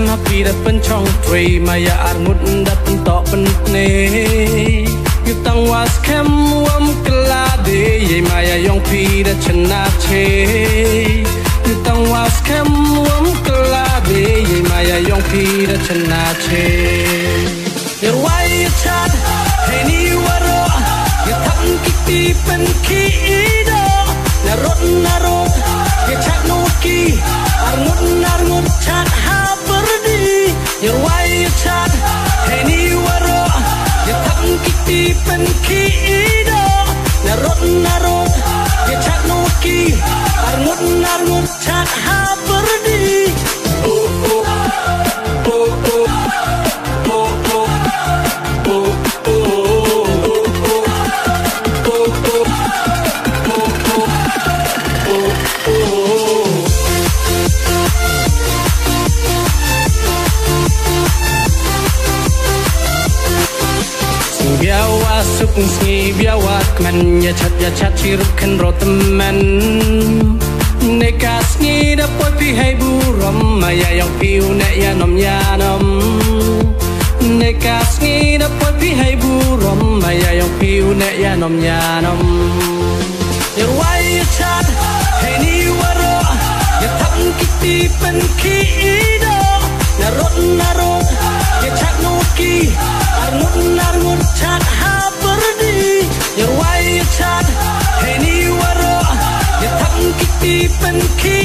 xem happy đã bên trong tree mà ya ngút đã bên tọ bên nề như tăng was kem wam kala de ye mà ya yong pi đã chân na che như tăng was kem wam kala de ye mà ya yong pi đã chân na che ya wai chat hey ni waro ya thang kiti pen ki do na rot ya chat no ki arnut chat ha perdi ya wai chat hey ni waro ya thang kiti pen ki do na rot ya chat no ki arnut chat ha perdi biawa sukung sngi biawa kmen ya chat chiruk kan rotemen neka sngi da poi pi hai buram ma ya yong piu ne ya nom neka sngi da poi pi hai buram ma ya yong piu ne ya nom ya wai chat hey ni waro ya thang kiti pen ki do na rot ya chat no ki arnut chat ha perdi ya wai chat hey ni waro ya thang kiti pen ki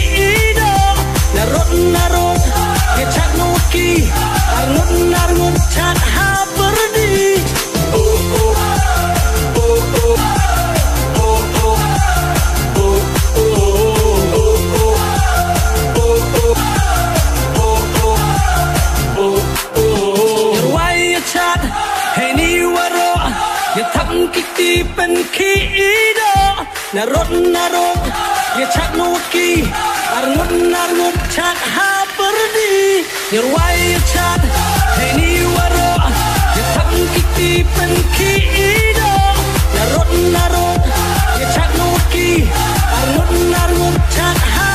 do na rot ya chat no ki arnut chat ha perdi kiti pen ki do na rot ya chat no ki arnut chat ha perdi ya wai chat hey ni waro ya thang kiti pen ki do na rot ya chat no ki arnut chat ha